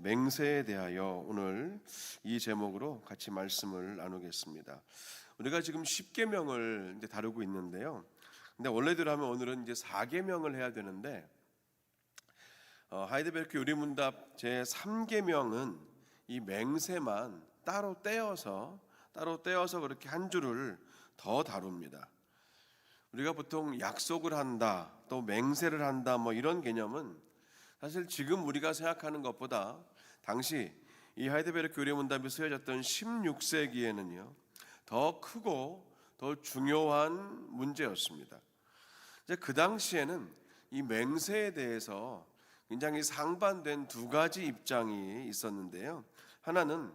맹세에 대하여 오늘 이 제목으로 같이 말씀을 나누겠습니다. 우리가 지금 10계명을 이제 다루고 있는데요. 근데 원래대로 하면 오늘은 이제 4계명을 해야 되는데 하이델베르크 요리문답 제 3계명은 이 맹세만 따로 떼어서 그렇게 한 줄을 더 다룹니다. 우리가 보통 약속을 한다, 또 맹세를 한다, 이런 개념은 사실 지금 우리가 생각하는 것보다 당시 이 하이델베르크 요리문답이 쓰여졌던 16세기에는요 더 크고 더 중요한 문제였습니다. 이제 그 당시에는 이 맹세에 대해서 굉장히 상반된 두 가지 입장이 있었는데요. 하나는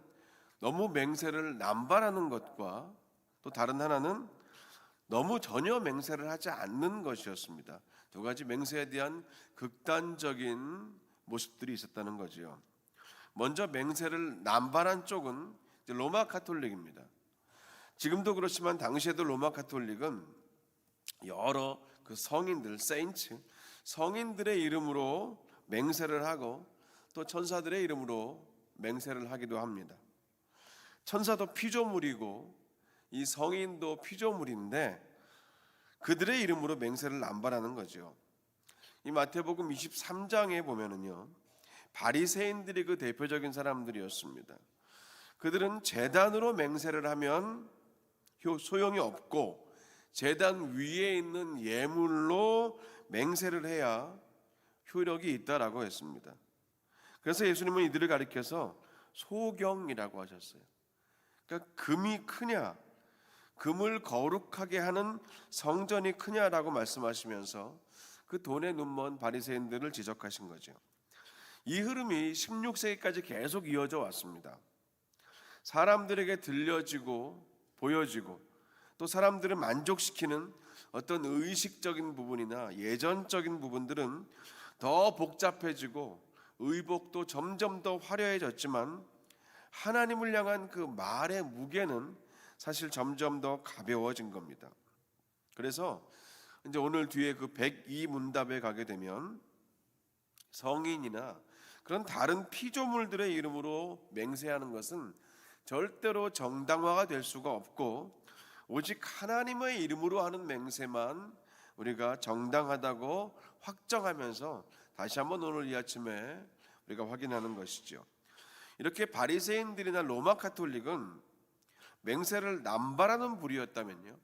너무 맹세를 남발하는 것과 또 다른 하나는 너무 전혀 맹세를 하지 않는 것이었습니다. 두 가지 맹세에 대한 극단적인 모습들이 있었다는 거지요. 먼저 맹세를 남발한 쪽은 로마 가톨릭입니다. 지금도 그렇지만 당시에도 로마 가톨릭은 여러 그 성인들, 세인트, 성인들의 이름으로 맹세를 하고 또 천사들의 이름으로 맹세를 하기도 합니다. 천사도 피조물이고 이 성인도 피조물인데 그들의 이름으로 맹세를 남발하는 거죠. 이 마태복음 23장에 보면은요, 바리새인들이 그 대표적인 사람들이었습니다. 그들은 제단으로 맹세를 하면 소용이 없고 제단 위에 있는 예물로 맹세를 해야 효력이 있다라고 했습니다. 그래서 예수님은 이들을 가리켜서 소경이라고 하셨어요. 그러니까 금이 크냐, 금을 거룩하게 하는 성전이 크냐라고 말씀하시면서 그 돈에 눈먼 바리새인들을 지적하신 거죠. 이 흐름이 16세기까지 계속 이어져 왔습니다. 사람들에게 들려지고 보여지고 또 사람들을 만족시키는 어떤 의식적인 부분이나 예전적인 부분들은 더 복잡해지고 의복도 점점 더 화려해졌지만 하나님을 향한 그 말의 무게는 사실 점점 더 가벼워진 겁니다. 그래서 이제 오늘 뒤에 그 102문답에 가게 되면 성인이나 그런 다른 피조물들의 이름으로 맹세하는 것은 절대로 정당화가 될 수가 없고 오직 하나님의 이름으로 하는 맹세만 우리가 정당하다고 확정하면서 다시 한번 오늘 이 아침에 우리가 확인하는 것이죠. 이렇게 바리새인들이나 로마 가톨릭은 맹세를 남발하는 부류였다면요,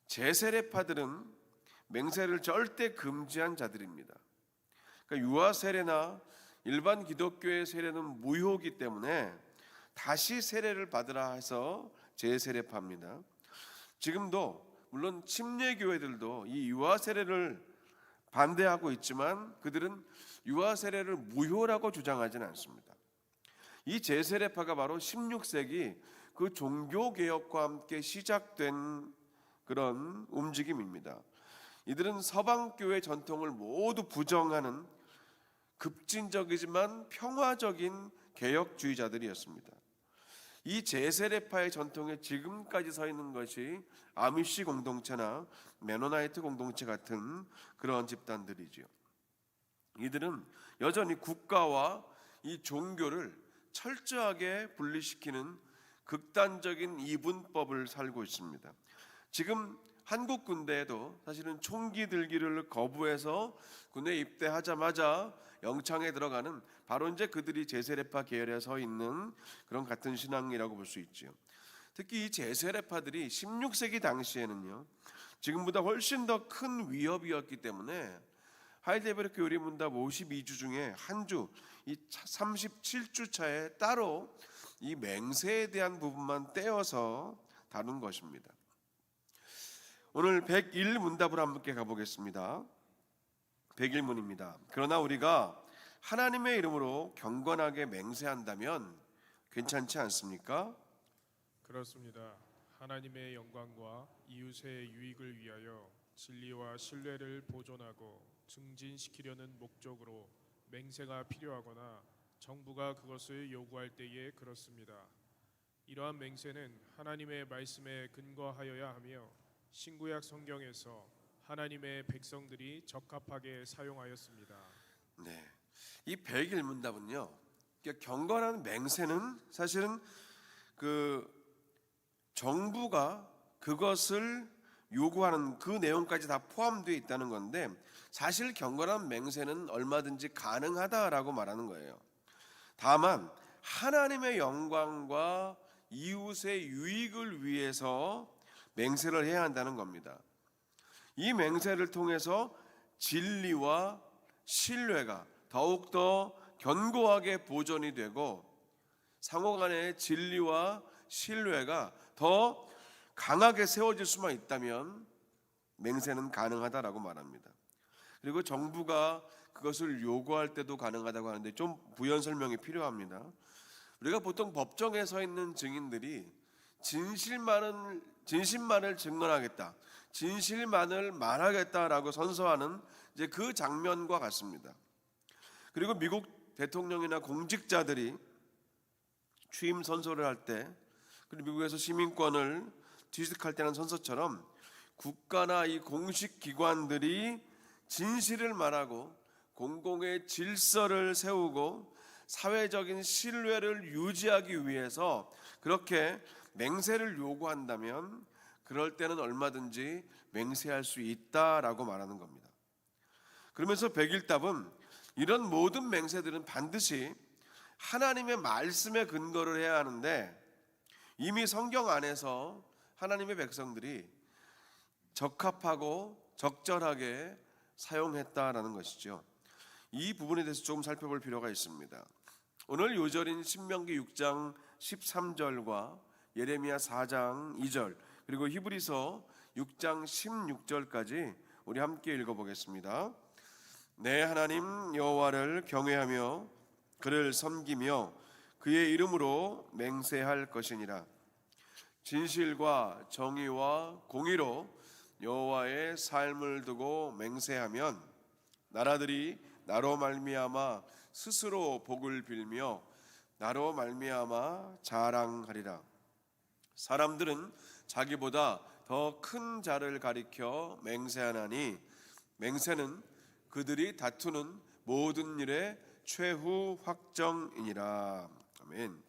제세례파들은 맹세를 절대 금지한 자들입니다. 그러니까 유아 세례나 일반 기독교의 세례는 무효이기 때문에 다시 세례를 받으라 해서 제세례파입니다. 지금도 물론 침례교회들도 이 유아 세례를 반대하고 있지만 그들은 유아 세례를 무효라고 주장하지는 않습니다. 이 제세례파가 바로 16세기 그 종교개혁과 함께 시작된 그런 움직임입니다. 이들은 서방교회 전통을 모두 부정하는 급진적이지만 평화적인 개혁주의자들이었습니다. 이 제세례파의 전통에 지금까지 서 있는 것이 아미시 공동체나 메노나이트 공동체 같은 그런 집단들이죠. 이들은 여전히 국가와 이 종교를 철저하게 분리시키는 극단적인 이분법을 살고 있습니다. 지금 한국 군대에도 사실은 총기 들기를 거부해서 군에 입대하자마자 영창에 들어가는 바로 이제 그들이 제세례파 계열에 서 있는 그런 같은 신앙이라고 볼 수 있죠. 특히 이 제세례파들이 16세기 당시에는요, 지금보다 훨씬 더 큰 위협이었기 때문에 하이델베르크 요리문답 52주 중에 한 주, 이 37주 차에 따로 이 맹세에 대한 부분만 떼어서 다룬 것입니다. 오늘 101문답으로 함께 가보겠습니다. 101문입니다. 그러나 우리가 하나님의 이름으로 경건하게 맹세한다면 괜찮지 않습니까? 그렇습니다. 하나님의 영광과 이웃의 유익을 위하여 진리와 신뢰를 보존하고 증진시키려는 목적으로 맹세가 필요하거나 정부가 그것을 요구할 때에 그렇습니다. 이러한 맹세는 하나님의 말씀에 근거하여야 하며 신구약 성경에서 하나님의 백성들이 적합하게 사용하였습니다. 네, 이 101문답은요 그러니까 경건한 맹세는 사실은 그 정부가 그것을 요구하는 그 내용까지 다 포함되어 있다는 건데, 사실 경건한 맹세는 얼마든지 가능하다라고 말하는 거예요. 다만 하나님의 영광과 이웃의 유익을 위해서 맹세를 해야 한다는 겁니다. 이 맹세를 통해서 진리와 신뢰가 더욱더 견고하게 보존이 되고, 상호간의 진리와 신뢰가 더 강하게 세워질 수만 있다면 맹세는 가능하다라고 말합니다. 그리고 정부가 그것을 요구할 때도 가능하다고 하는데 좀 부연 설명이 필요합니다. 우리가 보통 법정에 서 있는 증인들이 진실만을 증언하겠다, 진실만을 말하겠다라고 선서하는 이제 그 장면과 같습니다. 그리고 미국 대통령이나 공직자들이 취임 선서를 할 때, 그리고 미국에서 시민권을 취득할 때는 선서처럼 국가나 이 공식 기관들이 진실을 말하고 공공의 질서를 세우고 사회적인 신뢰를 유지하기 위해서 그렇게 맹세를 요구한다면 그럴 때는 얼마든지 맹세할 수 있다라고 말하는 겁니다. 그러면서 백일답은 이런 모든 맹세들은 반드시 하나님의 말씀에 근거를 해야 하는데, 이미 성경 안에서 하나님의 백성들이 적합하고 적절하게 사용했다라는 것이죠. 이 부분에 대해서 조금 살펴볼 필요가 있습니다. 오늘 요절인 신명기 6장 13절과 예레미야 4장 2절 그리고 히브리서 6장 16절까지 우리 함께 읽어보겠습니다. 내 하나님 여호와를 경외하며 그를 섬기며 그의 이름으로 맹세할 것이니라. 진실과 정의와 공의로 여호와의 삶을 두고 맹세하면 나라들이 나로 말미암아 스스로 복을 빌며 나로 말미암아 자랑하리라. 사람들은 자기보다 더 큰 자를 가리켜 맹세하나니 맹세는 그들이 다투는 모든 일의 최후 확정이니라. 아멘.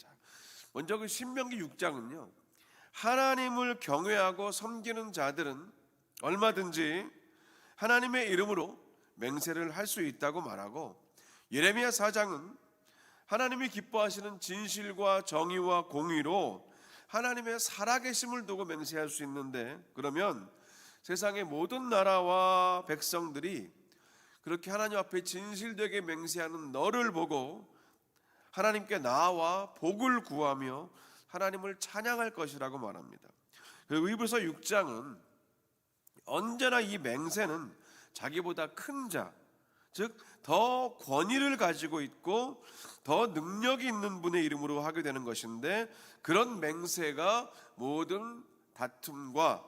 먼저 그 신명기 6장은요, 하나님을 경외하고 섬기는 자들은 얼마든지 하나님의 이름으로 맹세를 할 수 있다고 말하고, 예레미야 4장은 하나님이 기뻐하시는 진실과 정의와 공의로 하나님의 살아계심을 두고 맹세할 수 있는데, 그러면 세상의 모든 나라와 백성들이 그렇게 하나님 앞에 진실되게 맹세하는 너를 보고 하나님께 나아와 복을 구하며 하나님을 찬양할 것이라고 말합니다. 그리고 히브리서 6장은 언제나 이 맹세는 자기보다 큰 자, 즉 더 권위를 가지고 있고 더 능력이 있는 분의 이름으로 하게 되는 것인데, 그런 맹세가 모든 다툼과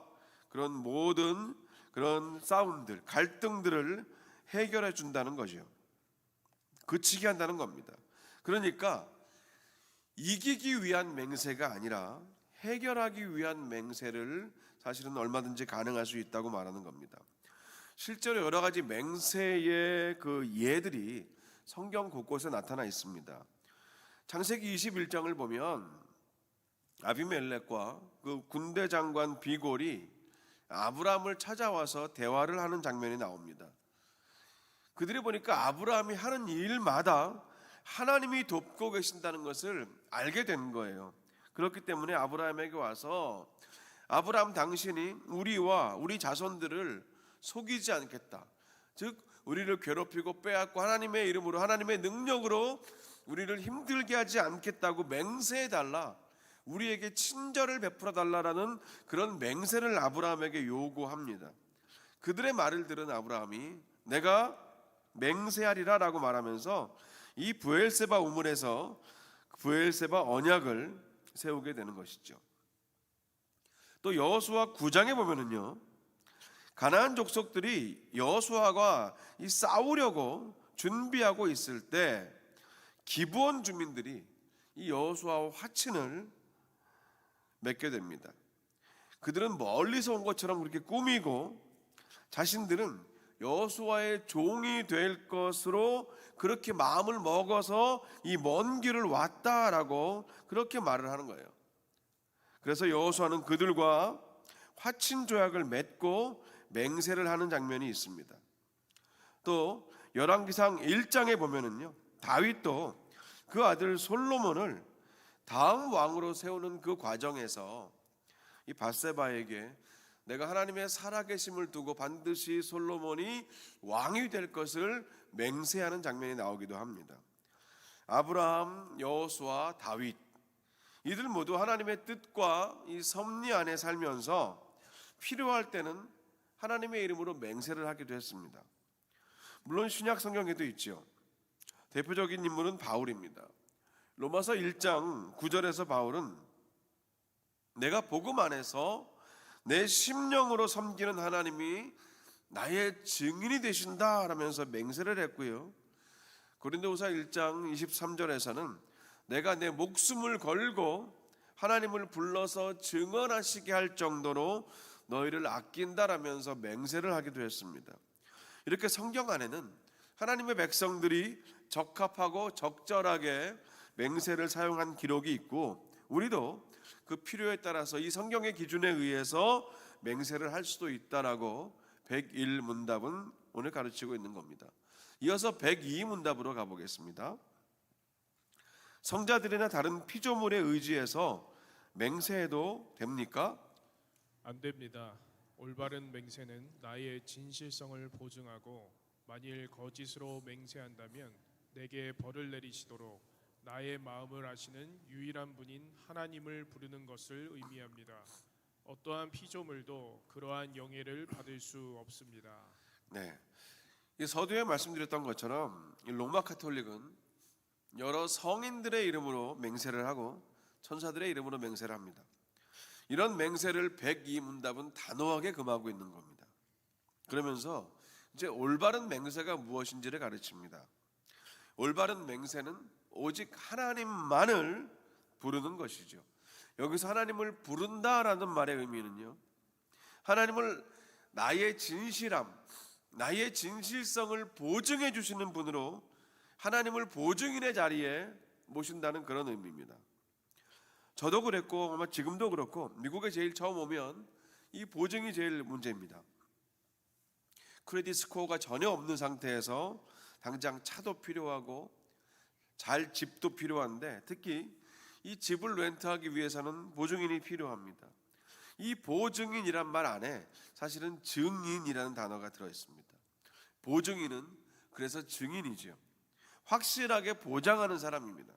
그런 모든 그런 싸움들, 갈등들을 해결해 준다는 거죠. 그치게 한다는 겁니다. 그러니까 이기기 위한 맹세가 아니라 해결하기 위한 맹세를 사실은 얼마든지 가능할 수 있다고 말하는 겁니다. 실제로 여러 가지 맹세의 그 예들이 성경 곳곳에 나타나 있습니다. 창세기 21장을 보면 아비멜렉과 그 군대 장관 비골이 아브라함을 찾아와서 대화를 하는 장면이 나옵니다. 그들이 보니까 아브라함이 하는 일마다 하나님이 돕고 계신다는 것을 알게 된 거예요. 그렇기 때문에 아브라함에게 와서 아브라함, 당신이 우리와 우리 자손들을 속이지 않겠다, 즉 우리를 괴롭히고 빼앗고 하나님의 이름으로 하나님의 능력으로 우리를 힘들게 하지 않겠다고 맹세해달라, 우리에게 친절을 베풀어 달라라는 그런 맹세를 아브라함에게 요구합니다. 그들의 말을 들은 아브라함이 내가 맹세하리라 라고 말하면서 이 브엘세바 우물에서 브엘세바 언약을 세우게 되는 것이죠. 또 여호수아 9장에 보면은요, 가나안 족속들이 여호수아가 싸우려고 준비하고 있을 때 기브온 주민들이 이 여호수아와 화친을 맺게 됩니다. 그들은 멀리서 온 것처럼 그렇게 꾸미고 자신들은 여호수아의 종이 될 것으로 그렇게 마음을 먹어서 이 먼 길을 왔다라고 그렇게 말을 하는 거예요. 그래서 여호수아는 그들과 화친 조약을 맺고 맹세를 하는 장면이 있습니다. 또 열왕기상 1장에 보면은요, 다윗도 그 아들 솔로몬을 다음 왕으로 세우는 그 과정에서 이 밧세바에게 내가 하나님의 살아계심을 두고 반드시 솔로몬이 왕이 될 것을 맹세하는 장면이 나오기도 합니다. 아브라함, 여호수아, 다윗 이들 모두 하나님의 뜻과 이 섭리 안에 살면서 필요할 때는 하나님의 이름으로 맹세를 하기도 했습니다. 물론 신약 성경에도 있죠. 대표적인 인물은 바울입니다. 로마서 1장 9절에서 바울은 내가 복음 안에서 내 심령으로 섬기는 하나님이 나의 증인이 되신다 라면서 맹세를 했고요. 고린도후서 1장 23절에서는 내가 내 목숨을 걸고 하나님을 불러서 증언하시게 할 정도로 너희를 아낀다라면서 맹세를 하기도 했습니다. 이렇게 성경 안에는 하나님의 백성들이 적합하고 적절하게 맹세를 사용한 기록이 있고 우리도 그 필요에 따라서 이 성경의 기준에 의해서 맹세를 할 수도 있다라고 101문답은 오늘 가르치고 있는 겁니다. 이어서 102문답으로 가보겠습니다. 성자들이나 다른 피조물에 의지해서 맹세해도 됩니까? 안 됩니다. 올바른 맹세는 나의 진실성을 보증하고 만일 거짓으로 맹세한다면 내게 벌을 내리시도록 나의 마음을 아시는 유일한 분인 하나님을 부르는 것을 의미합니다. 어떠한 피조물도 그러한 영예를 받을 수 없습니다. 네, 이 서두에 말씀드렸던 것처럼 이 로마 가톨릭은 여러 성인들의 이름으로 맹세를 하고 천사들의 이름으로 맹세를 합니다. 이런 맹세를 102문답은 단호하게 금하고 있는 겁니다. 그러면서 이제 올바른 맹세가 무엇인지를 가르칩니다. 올바른 맹세는 오직 하나님만을 부르는 것이죠. 여기서 하나님을 부른다라는 말의 의미는요, 하나님을 나의 진실함, 나의 진실성을 보증해 주시는 분으로 하나님을 보증인의 자리에 모신다는 그런 의미입니다. 저도 그랬고 아마 지금도 그렇고 미국에 제일 처음 오면 이 보증이 제일 문제입니다. 크레딧 스코어가 전혀 없는 상태에서 당장 차도 필요하고 잘 집도 필요한데 특히 이 집을 렌트하기 위해서는 보증인이 필요합니다. 이 보증인이란 말 안에 사실은 증인이라는 단어가 들어있습니다. 보증인은 그래서 증인이죠. 확실하게 보장하는 사람입니다.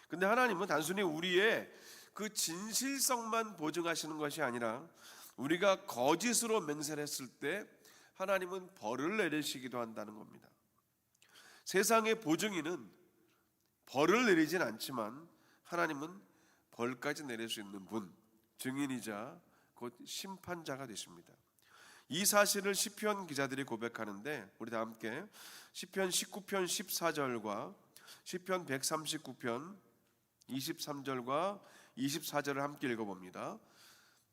근데 하나님은 단순히 우리의 그 진실성만 보증하시는 것이 아니라 우리가 거짓으로 맹세를 했을 때 하나님은 벌을 내리시기도 한다는 겁니다. 세상의 보증인은 벌을 내리진 않지만 하나님은 벌까지 내릴 수 있는 분, 증인이자 곧 심판자가 되십니다. 이 사실을 시편 기자들이 고백하는데 우리 다 함께 시편 19편 14절과 시편 139편 23절과 24절을 함께 읽어봅니다.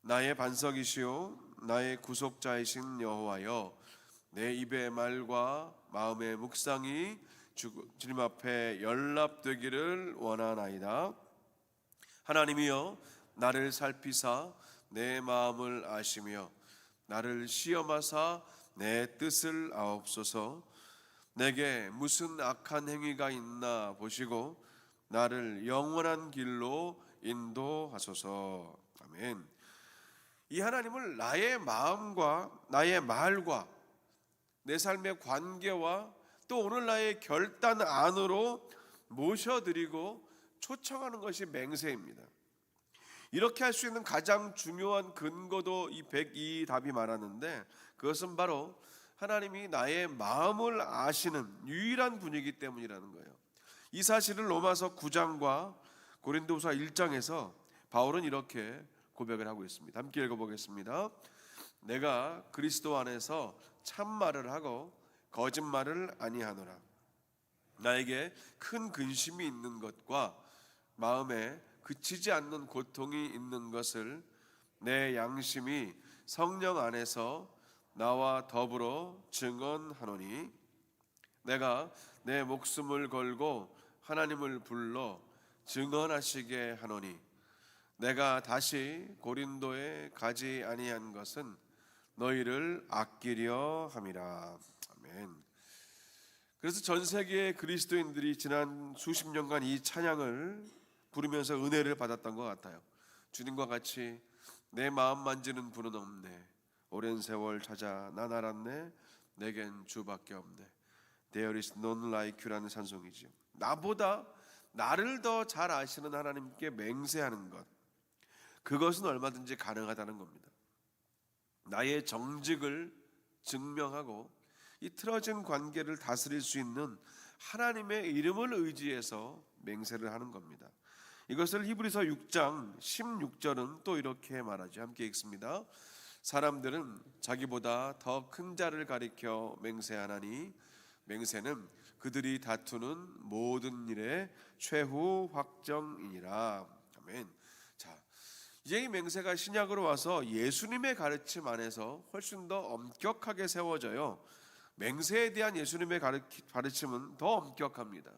나의 반석이시오 나의 구속자이신 여호와여 내 입의 말과 마음의 묵상이 주님 앞에 연락되기를 원하나이다. 하나님이여 나를 살피사 내 마음을 아시며 나를 시험하사 내 뜻을 아옵소서. 내게 무슨 악한 행위가 있나 보시고 나를 영원한 길로 인도하소서. 아멘. 이 하나님을 나의 마음과 나의 말과 내 삶의 관계와 또 오늘 나의 결단 안으로 모셔드리고 초청하는 것이 맹세입니다. 이렇게 할 수 있는 가장 중요한 근거도 이 102 답이 말하는데 그것은 바로 하나님이 나의 마음을 아시는 유일한 분이기 때문이라는 거예요. 이 사실을 로마서 9장과 고린도후서 1장에서 바울은 이렇게 고백을 하고 있습니다. 함께 읽어보겠습니다. 내가 그리스도 안에서 참말을 하고 거짓말을 아니하노라. 나에게 큰 근심이 있는 것과 마음에 그치지 않는 고통이 있는 것을 내 양심이 성령 안에서 나와 더불어 증언하노니 내가 내 목숨을 걸고 하나님을 불러 증언하시게 하노니 내가 다시 고린도에 가지 아니한 것은 너희를 아끼려 함이라. 아멘. 그래서 전 세계의 그리스도인들이 지난 수십 년간 이 찬양을 부르면서 은혜를 받았던 것 같아요. 주님과 같이 내 마음 만지는 분은 없네. 오랜 세월 찾아 난 알았네. 내겐 주밖에 없네. There is none like you라는 찬송이죠. 나보다 나를 더 잘 아시는 하나님께 맹세하는 것, 그것은 얼마든지 가능하다는 겁니다. 나의 정직을 증명하고 이 틀어진 관계를 다스릴 수 있는 하나님의 이름을 의지해서 맹세를 하는 겁니다. 이것을 히브리서 6장 16절은 또 이렇게 말하죠. 함께 읽습니다. 사람들은 자기보다 더 큰 자를 가리켜 맹세하나니 맹세는 그들이 다투는 모든 일의 최후 확정이니라. 아멘. 자, 이제 이 맹세가 신약으로 와서 예수님의 가르침 안에서 훨씬 더 엄격하게 세워져요. 맹세에 대한 예수님의 가르침은 더 엄격합니다.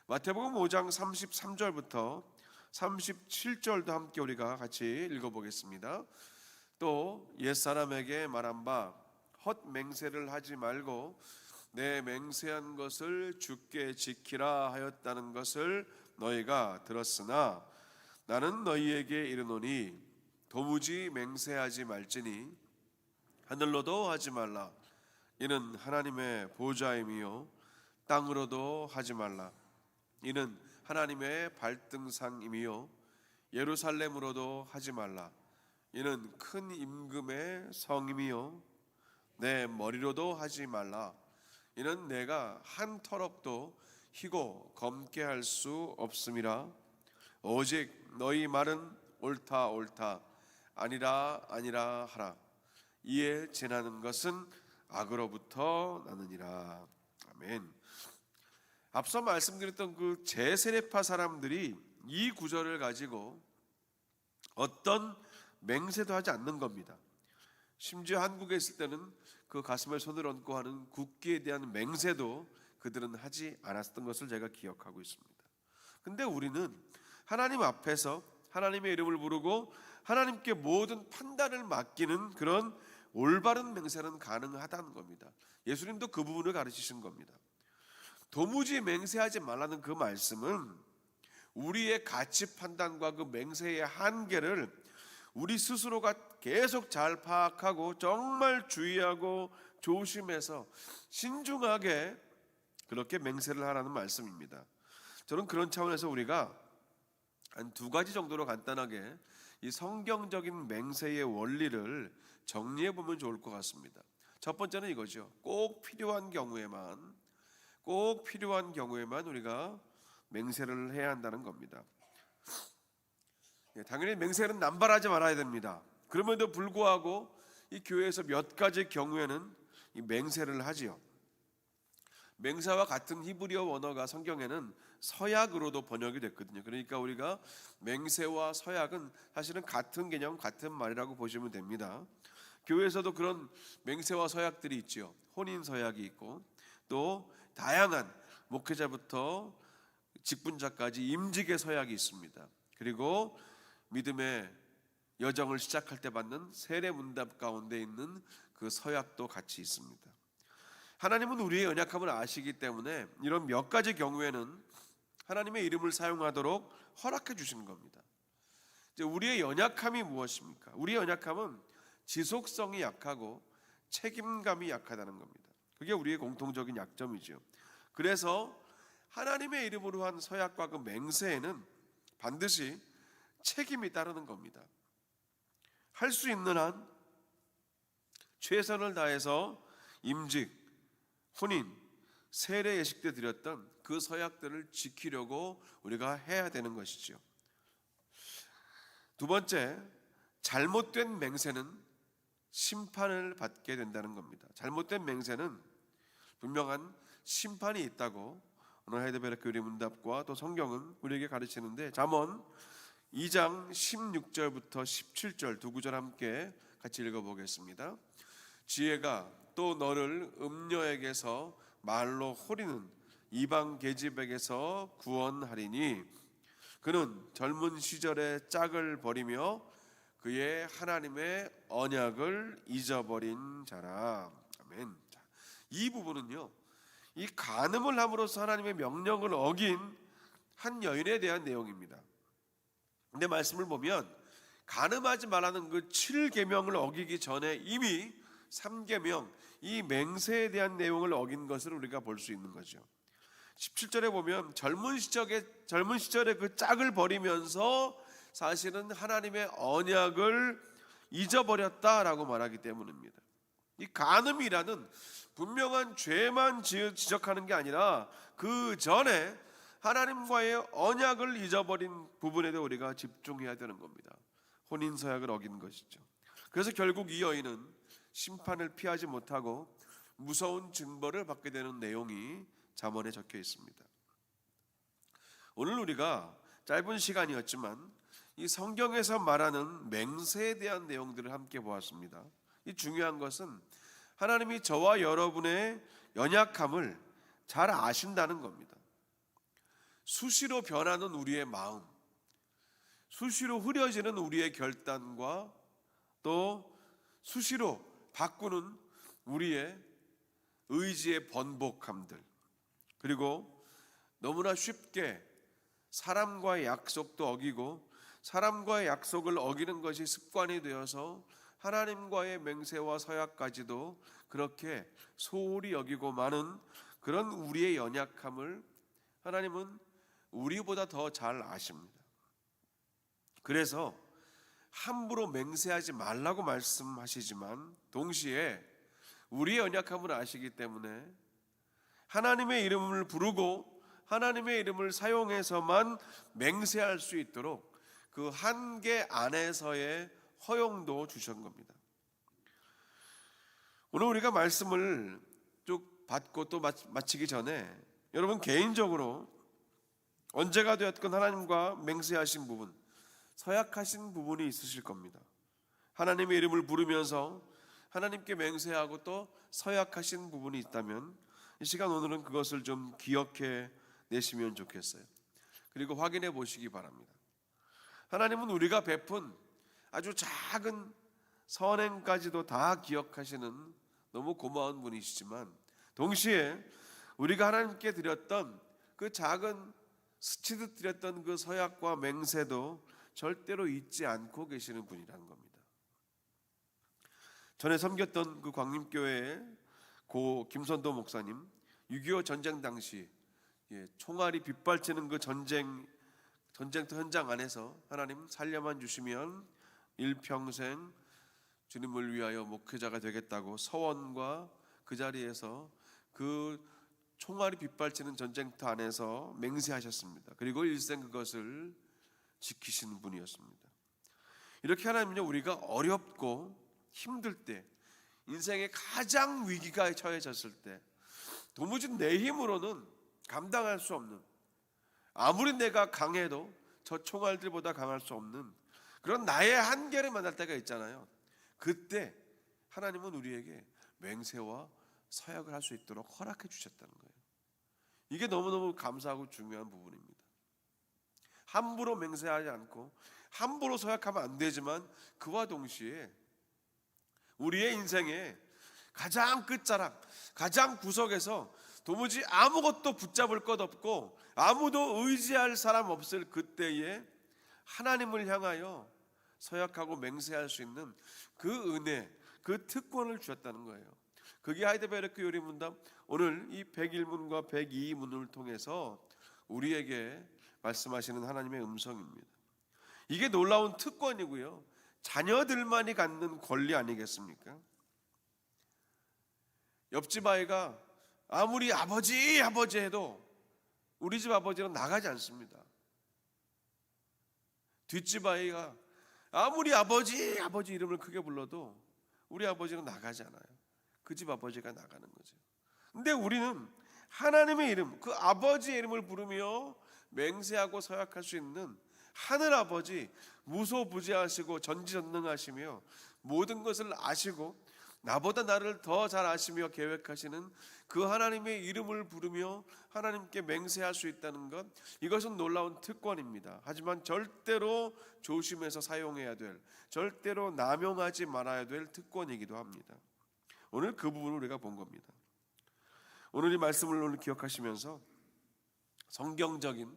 마태복음 5장 33절부터 37절도 함께 우리가 같이 읽어보겠습니다. 또 옛사람에게 말한 바 헛 맹세를 하지 말고 내 맹세한 것을 주께 지키라 하였다는 것을 너희가 들었으나 나는 너희에게 이르노니 도무지 맹세하지 말지니 하늘로도 하지 말라. 이는 하나님의 보좌임이요 땅으로도 하지 말라. 이는 하나님의 발등상임이요 예루살렘으로도 하지 말라. 이는 큰 임금의 성임이요 내 머리로도 하지 말라. 이는 내가 한 터럭도 희고 검게 할 수 없음이라. 오직 너희 말은 옳다 옳다 아니라 아니라 하라. 이에 지나는 것은 악으로부터 나느니라. 아멘. 앞서 말씀드렸던 그 제세례파 사람들이 이 구절을 가지고 어떤 맹세도 하지 않는 겁니다. 심지어 한국에 있을 때는 그 가슴에 손을 얹고 하는 국기에 대한 맹세도 그들은 하지 않았던 것을 제가 기억하고 있습니다. 근데 우리는 하나님 앞에서 하나님의 이름을 부르고 하나님께 모든 판단을 맡기는 그런 올바른 맹세는 가능하다는 겁니다. 예수님도 그 부분을 가르치신 겁니다. 도무지 맹세하지 말라는 그 말씀은 우리의 가치 판단과 그 맹세의 한계를 우리 스스로가 계속 잘 파악하고 정말 주의하고 조심해서 신중하게 그렇게 맹세를 하라는 말씀입니다. 저는 그런 차원에서 우리가 한 두 가지 정도로 간단하게 이 성경적인 맹세의 원리를 정리해 보면 좋을 것 같습니다. 첫 번째는 이거죠. 꼭 필요한 경우에만 우리가 맹세를 해야 한다는 겁니다. 당연히 맹세는 남발하지 말아야 됩니다. 그럼에도 불구하고 이 교회에서 몇 가지 경우에는 이 맹세를 하지요. 맹세와 같은 히브리어 원어가 성경에는 서약으로도 번역이 됐거든요. 그러니까 우리가 맹세와 서약은 사실은 같은 개념, 같은 말이라고 보시면 됩니다. 교회에서도 그런 맹세와 서약들이 있죠. 혼인 서약이 있고 또 다양한 목회자부터 직분자까지 임직의 서약이 있습니다. 그리고 믿음의 여정을 시작할 때 받는 세례 문답 가운데 있는 그 서약도 같이 있습니다. 하나님은 우리의 연약함을 아시기 때문에 이런 몇 가지 경우에는 하나님의 이름을 사용하도록 허락해 주시는 겁니다. 이제 우리의 연약함이 무엇입니까? 우리의 연약함은 지속성이 약하고 책임감이 약하다는 겁니다. 그게 우리의 공통적인 약점이죠. 그래서 하나님의 이름으로 한 서약과 그 맹세에는 반드시 책임이 따르는 겁니다. 할 수 있는 한 최선을 다해서 임직, 혼인, 세례 예식 때 드렸던 그 서약들을 지키려고 우리가 해야 되는 것이죠. 두 번째, 잘못된 맹세는 심판을 받게 된다는 겁니다. 잘못된 맹세는 분명한 심판이 있다고 오늘 하이델베르크 교리 문답과 또 성경은 우리에게 가르치는데, 잠언 2장 16절부터 17절 두 구절 함께 같이 읽어보겠습니다. 지혜가 또 너를 음녀에게서 말로 호리는 이방 계집에게서 구원하리니 그는 젊은 시절의 짝을 버리며 그의 하나님의 언약을 잊어버린 자라. 아멘. 자, 이 부분은요, 이 간음을 함으로써 하나님의 명령을 어긴 한 여인에 대한 내용입니다. 근데 말씀을 보면 간음하지 말라는 그 7계명을 어기기 전에 이미 3계명, 이 맹세에 대한 내용을 어긴 것을 우리가 볼 수 있는 거죠. 17절에 보면 젊은 시절에 그 짝을 버리면서 사실은 하나님의 언약을 잊어버렸다라고 말하기 때문입니다. 이 간음이라는 분명한 죄만 지적하는 게 아니라 그 전에 하나님과의 언약을 잊어버린 부분에도 우리가 집중해야 되는 겁니다. 혼인서약을 어긴 것이죠. 그래서 결국 이 여인은 심판을 피하지 못하고 무서운 징벌을 받게 되는 내용이 잠언에 적혀 있습니다. 오늘 우리가 짧은 시간이었지만 이 성경에서 말하는 맹세에 대한 내용들을 함께 보았습니다. 이 중요한 것은 하나님이 저와 여러분의 연약함을 잘 아신다는 겁니다. 수시로 변하는 우리의 마음, 수시로 흐려지는 우리의 결단과 또 수시로 바꾸는 우리의 의지의 번복함들, 그리고 너무나 쉽게 사람과의 약속도 어기고 사람과의 약속을 어기는 것이 습관이 되어서 하나님과의 맹세와 서약까지도 그렇게 소홀히 여기고 마는 그런 우리의 연약함을 하나님은 우리보다 더 잘 아십니다. 그래서 함부로 맹세하지 말라고 말씀하시지만 동시에 우리의 연약함을 아시기 때문에 하나님의 이름을 부르고 하나님의 이름을 사용해서만 맹세할 수 있도록 그 한계 안에서의 허용도 주신 겁니다. 오늘 우리가 말씀을 쭉 받고 또 마치기 전에 여러분 개인적으로 언제가 되었건 하나님과 맹세하신 부분, 서약하신 부분이 있으실 겁니다. 하나님의 이름을 부르면서 하나님께 맹세하고 또 서약하신 부분이 있다면 이 시간 오늘은 그것을 좀 기억해 내시면 좋겠어요. 그리고 확인해 보시기 바랍니다. 하나님은 우리가 베푼 아주 작은 선행까지도 다 기억하시는 너무 고마운 분이시지만 동시에 우리가 하나님께 드렸던 그 작은 스치듯 드렸던 그 서약과 맹세도 절대로 잊지 않고 계시는 분이라는 겁니다. 전에 섬겼던 그 광림교회의 고 김선도 목사님 6.25 전쟁 당시 총알이 빗발치는 그 전쟁터 현장 안에서 하나님 살려만 주시면 일평생 주님을 위하여 목회자가 되겠다고 서원과 그 자리에서 그 총알이 빗발치는 전쟁터 안에서 맹세하셨습니다. 그리고 일생 그것을 지키시는 분이었습니다. 이렇게 하나님은요, 우리가 어렵고 힘들 때, 인생의 가장 위기가 처해졌을 때 도무지 내 힘으로는 감당할 수 없는, 아무리 내가 강해도 저 총알들보다 강할 수 없는 그런 나의 한계를 만날 때가 있잖아요. 그때 하나님은 우리에게 맹세와 서약을 할 수 있도록 허락해 주셨다는 거예요. 이게 너무너무 감사하고 중요한 부분입니다. 함부로 맹세하지 않고 함부로 서약하면 안 되지만 그와 동시에 우리의 인생의 가장 끝자락, 가장 구석에서 도무지 아무것도 붙잡을 것 없고 아무도 의지할 사람 없을 그때에 하나님을 향하여 서약하고 맹세할 수 있는 그 은혜, 그 특권을 주셨다는 거예요. 그게 하이델베르크 요리문답 오늘 이 101문과 102문을 통해서 우리에게 말씀하시는 하나님의 음성입니다. 이게 놀라운 특권이고요, 자녀들만이 갖는 권리 아니겠습니까? 옆집 아이가 아무리 아버지 해도 우리 집 아버지는 나가지 않습니다. 뒷집 아이가 아무리 아버지 이름을 크게 불러도 우리 아버지는 나가지 않아요. 그 집 아버지가 나가는 거죠. 근데 우리는 하나님의 이름, 그 아버지의 이름을 부르며 맹세하고 서약할 수 있는 하늘 아버지, 무소부재하시고 전지전능하시며 모든 것을 아시고 나보다 나를 더 잘 아시며 계획하시는 그 하나님의 이름을 부르며 하나님께 맹세할 수 있다는 것, 이것은 놀라운 특권입니다. 하지만 절대로 조심해서 사용해야 될, 절대로 남용하지 말아야 될 특권이기도 합니다. 오늘 그 부분을 우리가 본 겁니다. 오늘 이 말씀을 오늘 기억하시면서 성경적인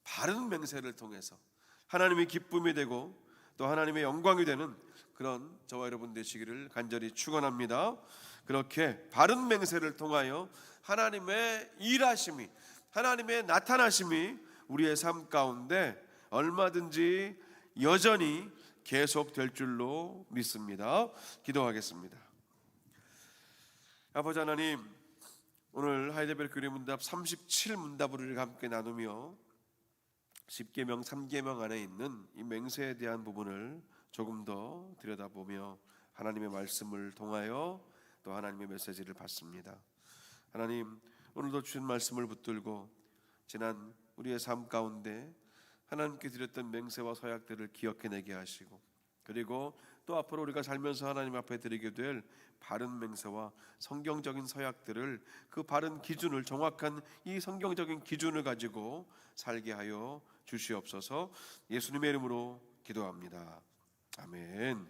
바른 맹세를 통해서 하나님의 기쁨이 되고 또 하나님의 영광이 되는 그런 저와 여러분 되시기를 간절히 축원합니다. 그렇게 바른 맹세를 통하여 하나님의 일하심이, 하나님의 나타나심이 우리의 삶 가운데 얼마든지 여전히 계속될 줄로 믿습니다. 기도하겠습니다. 아버지 하나님, 오늘 하이델베르크 교회 문답 37문답을 우리가 함께 나누며 10계명 3계명 안에 있는 이 맹세에 대한 부분을 조금 더 들여다보며 하나님의 말씀을 통하여 또 하나님의 메시지를 받습니다. 하나님, 오늘도 주신 말씀을 붙들고 지난 우리의 삶 가운데 하나님께 드렸던 맹세와 서약들을 기억해내게 하시고, 그리고 또 앞으로 우리가 살면서 하나님 앞에 드리게 될 바른 맹세와 성경적인 서약들을, 그 바른 기준을, 정확한 이 성경적인 기준을 가지고 살게 하여 주시옵소서. 예수님의 이름으로 기도합니다. 아멘.